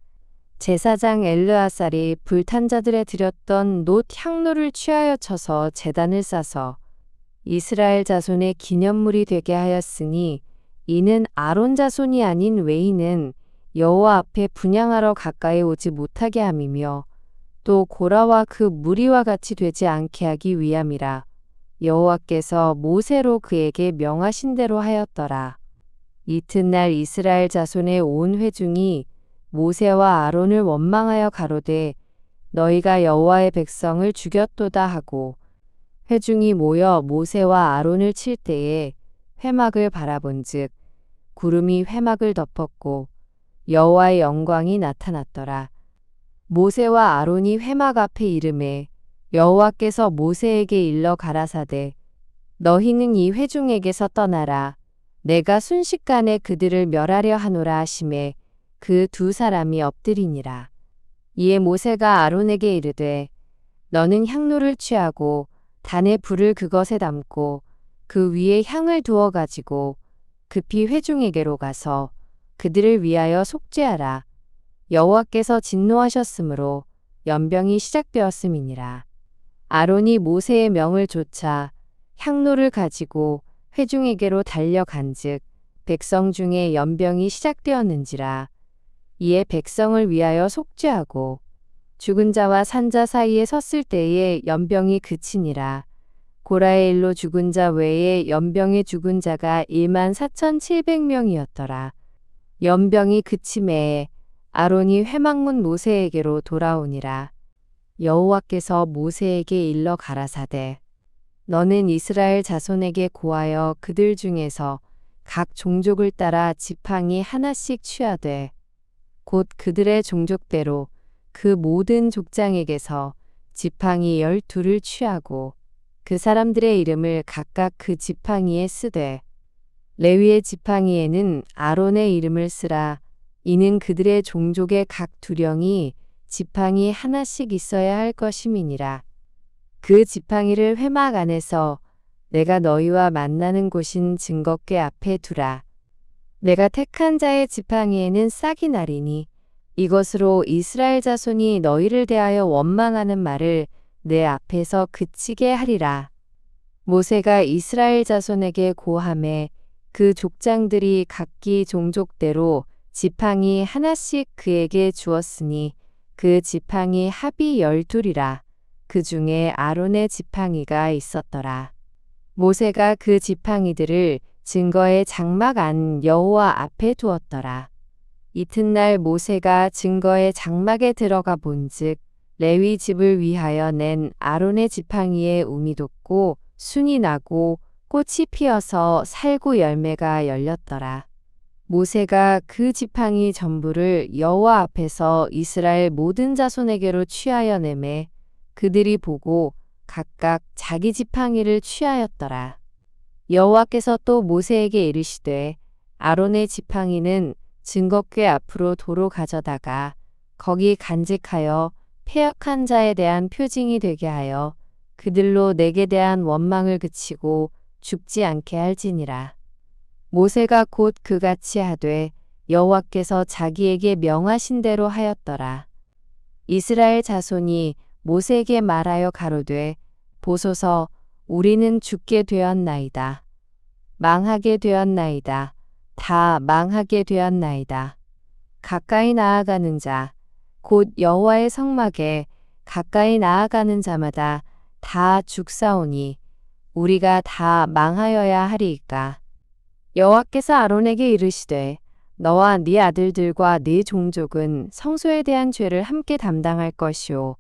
[SPEAKER 1] 제사장 엘르아살이 불탄 자들에 드렸던 놋 향로를 취하여 쳐서 제단을 싸서 이스라엘 자손의 기념물이 되게 하였으니 이는 아론 자손이 아닌 외인은 여호와 앞에 분향하러 가까이 오지 못하게 함이며 또 고라와 그 무리와 같이 되지 않게 하기 위함이라. 여호와께서 모세로 그에게 명하신 대로 하였더라. 이튿날 이스라엘 자손의 온 회중이 모세와 아론을 원망하여 가로되 너희가 여호와의 백성을 죽였도다 하고 회중이 모여 모세와 아론을 칠 때에 회막을 바라본즉 구름이 회막을 덮었고 여호와의 영광이 나타났더라. 모세와 아론이 회막 앞에 이르매 여호와께서 모세에게 일러 가라사대 너희는 이 회중에게서 떠나라. 내가 순식간에 그들을 멸하려 하노라 하시매 그 두 사람이 엎드리니라. 이에 모세가 아론에게 이르되 너는 향로를 취하고 단의 불을 그것에 담고 그 위에 향을 두어 가지고 급히 회중에게로 가서 그들을 위하여 속죄하라. 여호와께서 진노하셨으므로 연병이 시작되었음이니라. 아론이 모세의 명을 좇아 향로를 가지고 회중에게로 달려간즉 백성 중에 연병이 시작되었는지라. 이에 백성을 위하여 속죄하고 죽은 자와 산 자 사이에 섰을 때에 연병이 그치니라. 고라의 일로 죽은 자 외에 연병에 죽은 자가 14,700명이었더라. 연병이 그침에 아론이 회막문 모세에게로 돌아오니라. 여호와께서 모세에게 일러 가라사대 너는 이스라엘 자손에게 고하여 그들 중에서 각 종족을 따라 지팡이 하나씩 취하되 곧 그들의 종족대로 그 모든 족장에게서 지팡이 12를 취하고 그 사람들의 이름을 각각 그 지팡이에 쓰되 레위의 지팡이에는 아론의 이름을 쓰라. 이는 그들의 종족의 각 두령이 지팡이 하나씩 있어야 할 것임이니라. 그 지팡이를 회막 안에서 내가 너희와 만나는 곳인 증거궤 앞에 두라. 내가 택한 자의 지팡이에는 싹이 나리니 이것으로 이스라엘 자손이 너희를 대하여 원망하는 말을 내 앞에서 그치게 하리라. 모세가 이스라엘 자손에게 고하매 그 족장들이 각기 종족대로 지팡이 하나씩 그에게 주었으니 그 지팡이 합이 12이라. 그 중에 아론의 지팡이가 있었더라. 모세가 그 지팡이들을 증거의 장막 안 여호와 앞에 두었더라. 이튿날 모세가 증거의 장막에 들어가 본즉 레위 집을 위하여 낸 아론의 지팡이에 움이 돋고 순이 나고 꽃이 피어서 살구 열매가 열렸더라. 모세가 그 지팡이 전부를 여호와 앞에서 이스라엘 모든 자손에게로 취하여 내매 그들이 보고 각각 자기 지팡이를 취하였더라. 여호와께서 또 모세에게 이르시되 아론의 지팡이는 증거궤 앞으로 도로 가져다가 거기 간직하여 패역한 자에 대한 표징이 되게 하여 그들로 내게 대한 원망을 그치고 죽지 않게 할지니라. 모세가 곧 그같이 하되 여호와께서 자기에게 명하신 대로 하였더라. 이스라엘 자손이 모세에게 말하여 가로되 보소서 우리는 죽게 되었나이다. 망하게 되었나이다. 다 망하게 되었나이다. 가까이 나아가는 자 곧 여호와의 성막에 가까이 나아가는 자마다 다 죽사오니 우리가 다 망하여야 하리이까. 여호와께서 아론에게 이르시되 너와 네 아들들과 네 종족은 성소에 대한 죄를 함께 담당할 것이요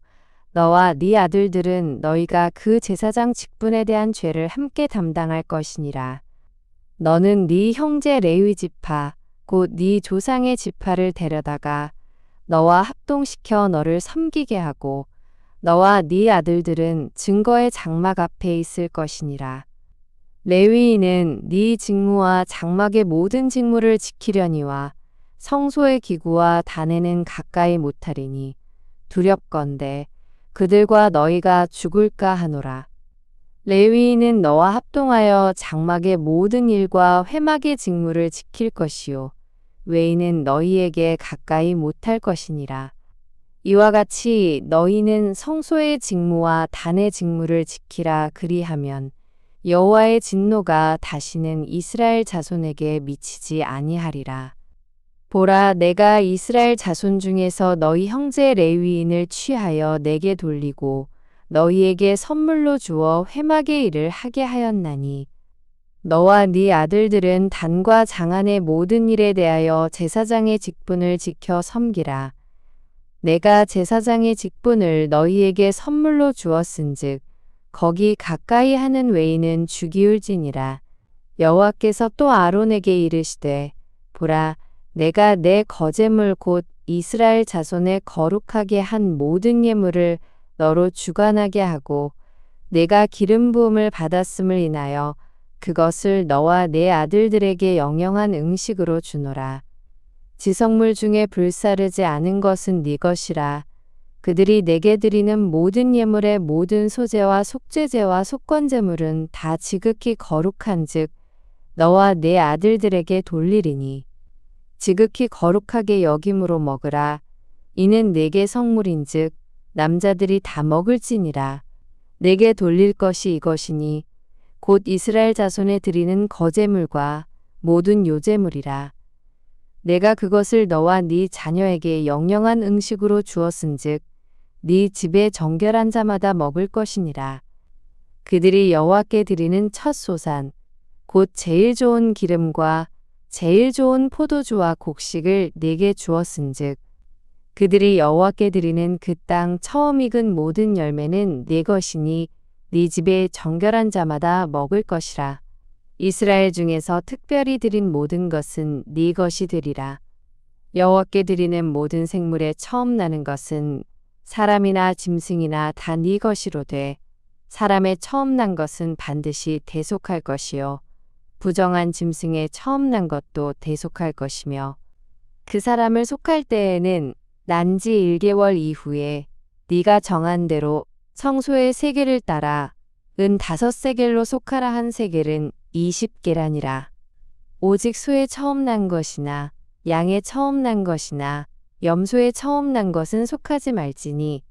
[SPEAKER 1] 너와 네 아들들은 너희가 그 제사장 직분에 대한 죄를 함께 담당할 것이니라. 너는 네 형제 레위 지파 곧 네 조상의 지파를 데려다가 너와 합동시켜 너를 섬기게 하고 너와 네 아들들은 증거의 장막 앞에 있을 것이니라. 레위인은 네 직무와 장막의 모든 직무를 지키려니와 성소의 기구와 단에는 가까이 못하리니 두렵건대 그들과 너희가 죽을까 하노라. 레위인은 너와 합동하여 장막의 모든 일과 회막의 직무를 지킬 것이요 외인은 너희에게 가까이 못할 것이니라. 이와 같이 너희는 성소의 직무와 단의 직무를 지키라 그리하면 여호와의 진노가 다시는 이스라엘 자손에게 미치지 아니하리라. 보라 내가 이스라엘 자손 중에서 너희 형제 레위인을 취하여 내게 돌리고 너희에게 선물로 주어 회막의 일을 하게 하였나니 너와 네 아들들은 단과 장안의 모든 일에 대하여 제사장의 직분을 지켜 섬기라. 내가 제사장의 직분을 너희에게 선물로 주었은즉 거기 가까이 하는 외인은 죽이울지니라. 여호와께서 또 아론에게 이르시되 보라 내가 내 거제물 곧 이스라엘 자손의 거룩하게 한 모든 예물을 너로 주관하게 하고 내가 기름 부음을 받았음을 인하여 그것을 너와 내 아들들에게 영영한 음식으로 주노라. 지성물 중에 불사르지 않은 것은 네 것이라. 그들이 내게 드리는 모든 예물의 모든 소제와 속죄제와 속건제물은 다 지극히 거룩한즉 너와 내 아들들에게 돌리리니 지극히 거룩하게 여김으로 먹으라. 이는 내게 성물인즉 남자들이 다 먹을지니라. 내게 돌릴 것이 이것이니 곧 이스라엘 자손에 드리는 거제물과 모든 요제물이라. 내가 그것을 너와 네 자녀에게 영영한 음식으로 주었은즉 네 집에 정결한 자마다 먹을 것이니라. 그들이 여호와께 드리는 첫 소산 곧 제일 좋은 기름과 제일 좋은 포도주와 곡식을 네게 주었은즉 그들이 여호와께 드리는 그 땅 처음 익은 모든 열매는 네 것이니 네 집에 정결한 자마다 먹을 것이라. 이스라엘 중에서 특별히 드린 모든 것은 네 것이 되리라. 여호와께 드리는 모든 생물의 처음 나는 것은 사람이나 짐승이나 다 네 것이로되 사람의 처음 난 것은 반드시 대속할 것이요 부정한 짐승의 처음 난 것도 대속할 것이며 그 사람을 속할 때에는 난 지 1개월 이후에 네가 정한 대로 성소의 세겔을 따라 은 5세겔로 속하라 한 세겔은 20계란이라. 오직 소의 처음 난 것이나 양의 처음 난 것이나 염소의 처음 난 것은 속하지 말지니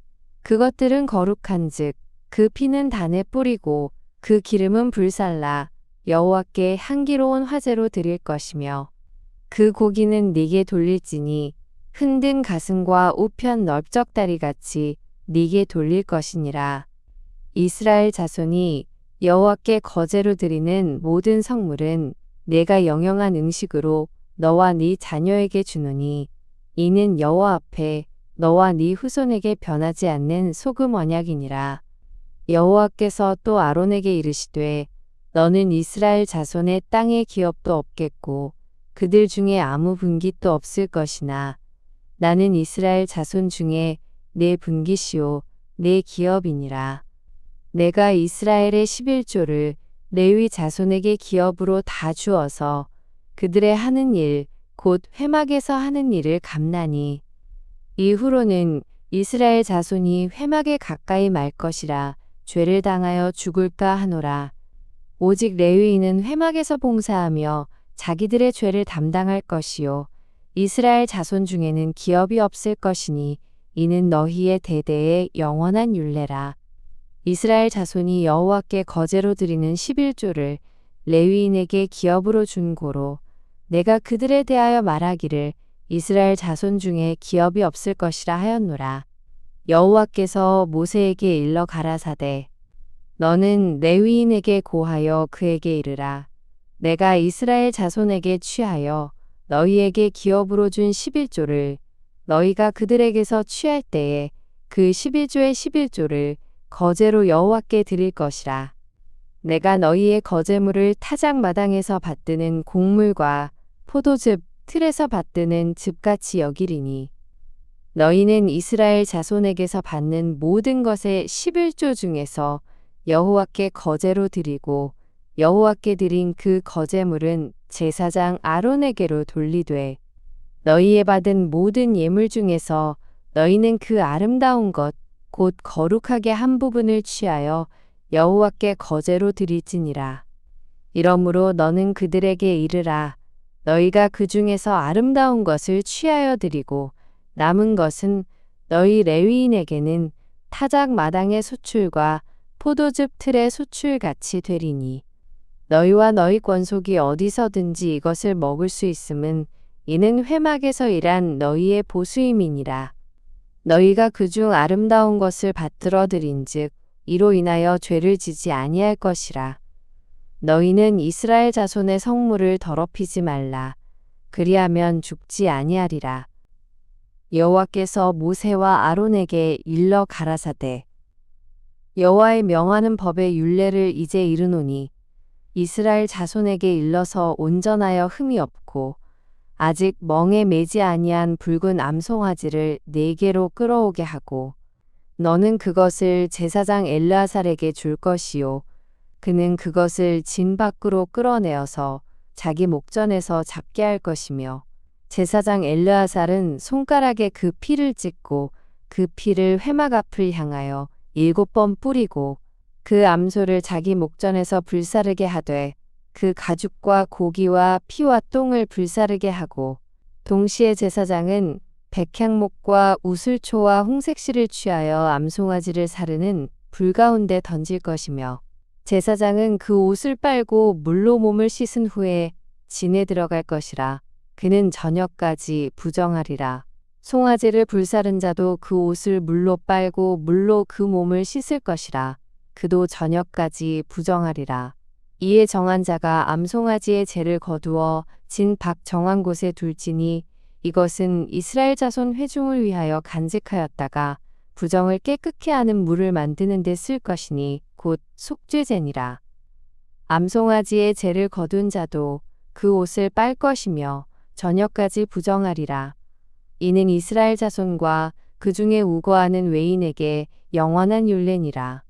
[SPEAKER 1] 그것들은 거룩한즉 그 피는 단에 뿌리고 그 기름은 불살라 여호와께 향기로운 화제로 드릴 것이며 그 고기는 네게 돌릴지니 흔든 가슴과 우편 넓적다리 같이 네게 돌릴 것이니라. 이스라엘 자손이 여호와께 거제로 드리는 모든 성물은 내가 영영한 음식으로 너와 네 자녀에게 주노니 이는 여호와 앞에 너와 네 후손에게 변하지 않는 소금 언약이니라. 여호와께서 또 아론에게 이르시되 너는 이스라엘 자손의 땅에 기업도 없겠고 그들 중에 아무 분깃도 없을 것이나 나는 이스라엘 자손 중에 내 분깃이요 내 기업이니라. 내가 이스라엘의 11조를 레위 자손에게 기업으로 다 주어서 그들의 하는 일 곧 회막에서 하는 일을 갚나니 이후로는 이스라엘 자손이 회막에 가까이 말 것이라 죄를 당하여 죽을까 하노라. 오직 레위인은 회막에서 봉사하며 자기들의 죄를 담당할 것이요 이스라엘 자손 중에는 기업이 없을 것이니 이는 너희의 대대의 영원한 율례라. 이스라엘 자손이 여호와께 거제로 드리는 11조를 레위인에게 기업으로 준 고로 내가 그들에 대하여 말하기를 이스라엘 자손 중에 기업이 없을 것이라 하였노라. 여호와께서 모세에게 일러 가라사대 너는 레위인에게 고하여 그에게 이르라. 내가 이스라엘 자손에게 취하여 너희에게 기업으로 준 11조를 너희가 그들에게서 취할 때에 그 11조의 11조를 거제로 여호와께 드릴 것이라. 내가 너희의 거제물을 타작마당에서 받드는 곡물과 포도즙 틀에서 받드는 즙같이 여기리니 너희는 이스라엘 자손에게서 받는 모든 것의 11조 중에서 여호와께 거제로 드리고 여호와께 드린 그 거제물은 제사장 아론에게로 돌리되 너희의 받은 모든 예물 중에서 너희는 그 아름다운 것 곧 거룩하게 한 부분을 취하여 여호와께 거제로 드릴지니라. 이러므로 너는 그들에게 이르라. 너희가 그 중에서 아름다운 것을 취하여 드리고 남은 것은 너희 레위인에게는 타작 마당의 소출과 포도즙 틀의 소출같이 되리니 너희와 너희 권속이 어디서든지 이것을 먹을 수 있음은 이는 회막에서 일한 너희의 보수임이니라. 너희가 그중 아름다운 것을 받들어 드린즉 이로 인하여 죄를 지지 아니할 것이라. 너희는 이스라엘 자손의 성물을 더럽히지 말라. 그리하면 죽지 아니하리라. 여호와께서 모세와 아론에게 일러 가라사대 여호와의 명하는 법의 율례를 이제 이르노니 이스라엘 자손에게 일러서 온전하여 흠이 없고 아직 멍에 매지 아니한 붉은 암송아지를 4개로 끌어오게 하고 너는 그것을 제사장 엘르아살에게 줄 것이요 그는 그것을 진 밖으로 끌어내어서 자기 목전에서 잡게 할 것이며 제사장 엘르아살은 손가락에 그 피를 찍고 그 피를 회막 앞을 향하여 7번 뿌리고 그 암소를 자기 목전에서 불사르게 하되 그 가죽과 고기와 피와 똥을 불사르게 하고 동시에 제사장은 백향목과 우슬초와 홍색실을 취하여 암송아지를 사르는 불 가운데 던질 것이며 제사장은 그 옷을 빨고 물로 몸을 씻은 후에 진에 들어갈 것이라. 그는 저녁까지 부정하리라. 송아지를 불사른 자도 그 옷을 물로 빨고 물로 그 몸을 씻을 것이라. 그도 저녁까지 부정하리라. 이에 정한 자가 암송아지의 죄를 거두어 진 박 정한 곳에 둘지니 이것은 이스라엘 자손 회중을 위하여 간직하였다가 부정을 깨끗게 하는 물을 만드는 데 쓸 것이니 곧 속죄제니라. 암송아지의 죄를 거둔 자도 그 옷을 빨 것이며 저녁까지 부정하리라. 이는 이스라엘 자손과 그 중에 우거하는 외인에게 영원한 율례니라.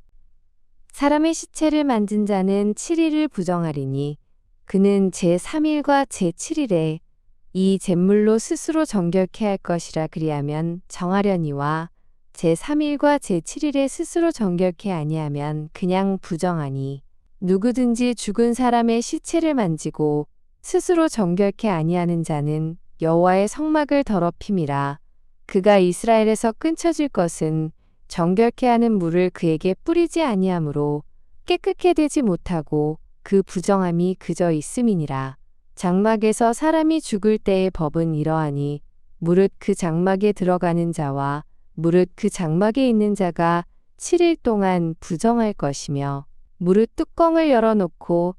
[SPEAKER 1] 사람의 시체를 만진 자는 7일을 부정하리니 그는 제3일과 제7일에 이 잿물로 스스로 정결케 할 것이라. 그리하면 정하려니와 제3일과 제7일에 스스로 정결케 아니하면 그냥 부정하니 누구든지 죽은 사람의 시체를 만지고 스스로 정결케 아니하는 자는 여호와의 성막을 더럽힘이라. 그가 이스라엘에서 끊쳐질 것은 정결케 하는 물을 그에게 뿌리지 아니하므로 깨끗게 되지 못하고 그 부정함이 그저 있음이니라. 장막에서 사람이 죽을 때의 법은 이러하니 무릇 그 장막에 들어가는 자와 무릇 그 장막에 있는 자가 7일 동안 부정할 것이며 무릇 뚜껑을 열어놓고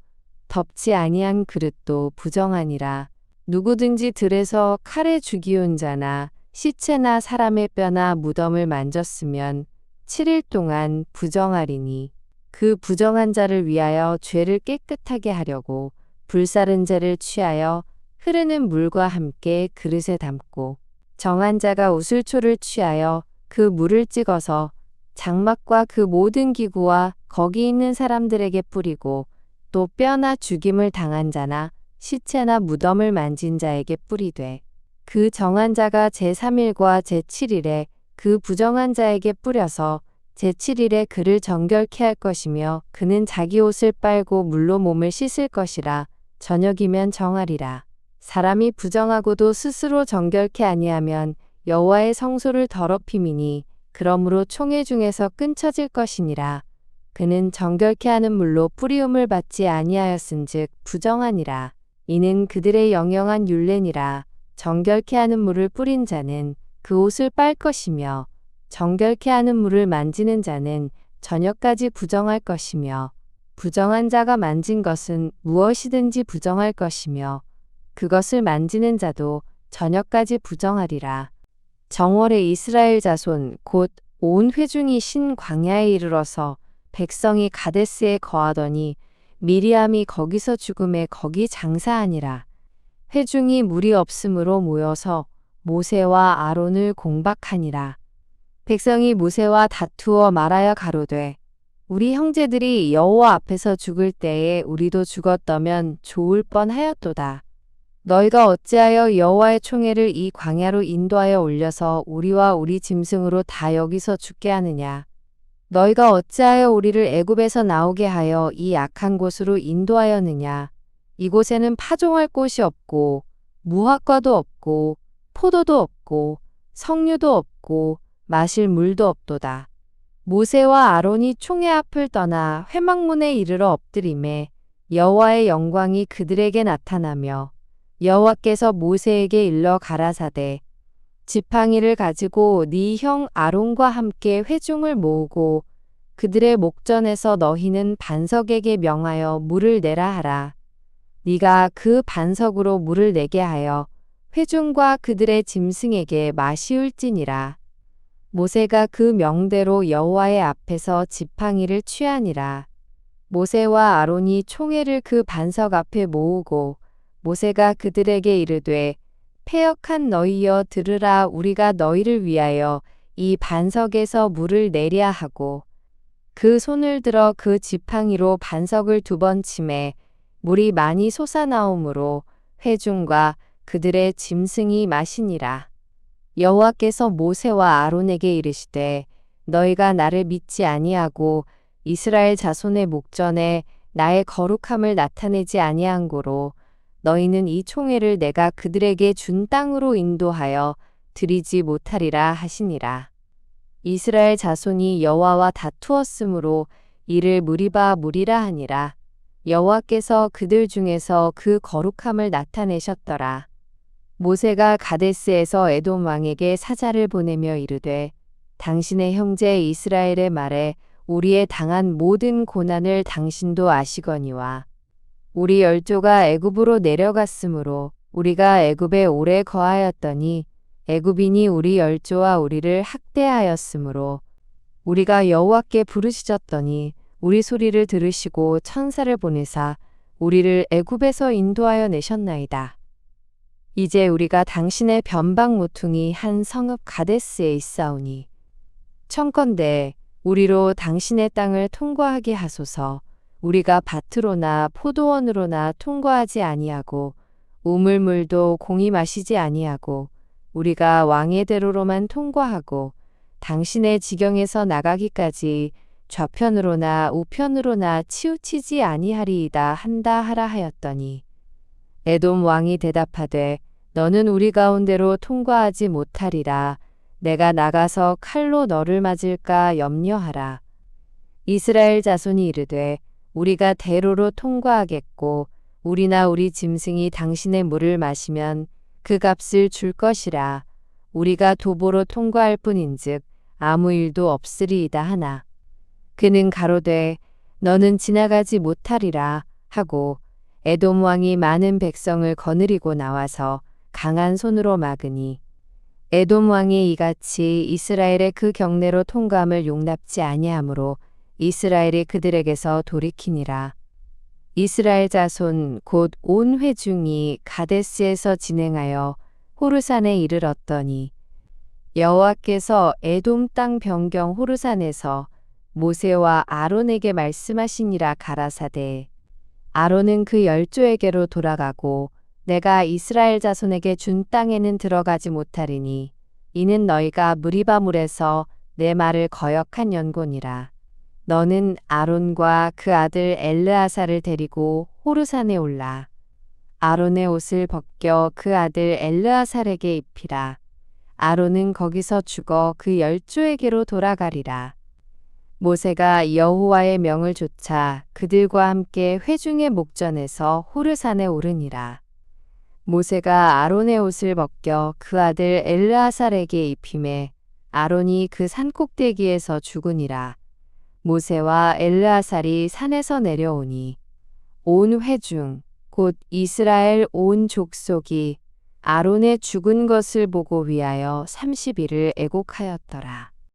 [SPEAKER 1] 덮지 아니한 그릇도 부정하니라. 누구든지 들에서 칼에 죽이온 자나 시체나 사람의 뼈나 무덤을 만졌으면 7일 동안 부정하리니 그 부정한 자를 위하여 죄를 깨끗하게 하려고 불사른 재를 취하여 흐르는 물과 함께 그릇에 담고 정한 자가 우슬초를 취하여 그 물을 찍어서 장막과 그 모든 기구와 거기 있는 사람들에게 뿌리고 또 뼈나 죽임을 당한 자나 시체나 무덤을 만진 자에게 뿌리되 그 정한 자가 제3일과 제7일에 그 부정한 자에게 뿌려서 제7일에 그를 정결케 할 것이며 그는 자기 옷을 빨고 물로 몸을 씻을 것이라. 저녁이면 정하리라. 사람이 부정하고도 스스로 정결케 아니하면 여호와의 성소를 더럽힘이니 그러므로 총회 중에서 끊쳐질 것이니라. 그는 정결케 하는 물로 뿌리움을 받지 아니하였은즉 부정하니라. 이는 그들의 영영한 율례니라. 정결케 하는 물을 뿌린 자는 그 옷을 빨 것이며 정결케 하는 물을 만지는 자는 저녁까지 부정할 것이며 부정한 자가 만진 것은 무엇이든지 부정할 것이며 그것을 만지는 자도 저녁까지 부정하리라. 정월에 이스라엘 자손 곧 온 회중이 신 광야에 이르러서 백성이 가데스에 거하더니 미리암이 거기서 죽음에 거기 장사하니라. 회중이 물이 없으므로 모여서 모세와 아론을 공박하니라. 백성이 모세와 다투어 말하여 가로되 우리 형제들이 여호와 앞에서 죽을 때에 우리도 죽었더면 좋을 뻔하였도다. 너희가 어찌하여 여호와의 총회를 이 광야로 인도하여 올려서 우리와 우리 짐승으로 다 여기서 죽게 하느냐. 너희가 어찌하여 우리를 애굽에서 나오게 하여 이 악한 곳으로 인도하였느냐. 이곳에는 파종할 곳이 없고 무화과도 없고 포도도 없고 석류도 없고 마실 물도 없도다. 모세와 아론이 총회 앞을 떠나 회막문에 이르러 엎드림에 여호와의 영광이 그들에게 나타나며 여호와께서 모세에게 일러 가라사대 지팡이를 가지고 네 형 아론과 함께 회중을 모으고 그들의 목전에서 너희는 반석에게 명하여 물을 내라 하라. 네가 그 반석으로 물을 내게 하여 회중과 그들의 짐승에게 마시울지니라. 모세가 그 명대로 여호와의 앞에서 지팡이를 취하니라. 모세와 아론이 총회를 그 반석 앞에 모으고 모세가 그들에게 이르되 패역한 너희여 들으라. 우리가 너희를 위하여 이 반석에서 물을 내랴 하고 그 손을 들어 그 지팡이로 반석을 2번 치매 물이 많이 솟아나오므로 회중과 그들의 짐승이 마시니라. 여호와께서 모세와 아론에게 이르시되 너희가 나를 믿지 아니하고 이스라엘 자손의 목전에 나의 거룩함을 나타내지 아니한 고로 너희는 이 총회를 내가 그들에게 준 땅으로 인도하여 드리지 못하리라 하시니라. 이스라엘 자손이 여호와와 다투었으므로 이를 무리바 무리라 하니라. 여호와께서 그들 중에서 그 거룩함을 나타내셨더라. 모세가 가데스에서 에돔 왕에게 사자를 보내며 이르되 당신의 형제 이스라엘의 말에 우리의 당한 모든 고난을 당신도 아시거니와 우리 열조가 애굽으로 내려갔으므로 우리가 애굽에 오래 거하였더니 애굽인이 우리 열조와 우리를 학대하였으므로 우리가 여호와께 부르짖었더니 우리 소리를 들으시고 천사를 보내사 우리를 애굽에서 인도하여 내셨나이다. 이제 우리가 당신의 변방 모퉁이 한 성읍 가데스에 있사오니 청컨대 우리로 당신의 땅을 통과하게 하소서. 우리가 밭으로나 포도원으로나 통과하지 아니하고 우물물도 공히 마시지 아니하고 우리가 왕의 대로로만 통과하고 당신의 지경에서 나가기까지 좌편으로나 우편으로나 치우치지 아니하리이다 한다 하라 하였더니 에돔 왕이 대답하되 너는 우리 가운데로 통과하지 못하리라. 내가 나가서 칼로 너를 맞을까 염려하라. 이스라엘 자손이 이르되 우리가 대로로 통과하겠고 우리나 우리 짐승이 당신의 물을 마시면 그 값을 줄 것이라. 우리가 도보로 통과할 뿐인즉 아무 일도 없으리이다 하나. 그는 가로되 너는 지나가지 못하리라 하고 에돔 왕이 많은 백성을 거느리고 나와서 강한 손으로 막으니 에돔 왕이 이같이 이스라엘의 그 경내로 통과함을 용납지 아니하므로 이스라엘이 그들에게서 돌이키니라. 이스라엘 자손 곧 온 회중이 가데스에서 진행하여 호르산에 이르렀더니 여호와께서 에돔 땅 변경 호르산에서 모세와 아론에게 말씀하시니라 가라사대 아론은 그 열조에게로 돌아가고 내가 이스라엘 자손에게 준 땅에는 들어가지 못하리니 이는 너희가 무리바 물에서 내 말을 거역한 연고니라. 너는 아론과 그 아들 엘르아사를 데리고 호르산에 올라 아론의 옷을 벗겨 그 아들 엘르아살에게 입히라. 아론은 거기서 죽어 그 열조에게로 돌아가리라. 모세가 여호와의 명을 좇아 그들과 함께 회중의 목전에서 호르산에 오르니라. 모세가 아론의 옷을 벗겨 그 아들 엘르아살에게 입히매 아론이 그 산꼭대기에서 죽으니라. 모세와 엘르아살이 산에서 내려오니 온 회중 곧 이스라엘 온 족속이 아론의 죽은 것을 보고 위하여 30일을 애곡하였더라.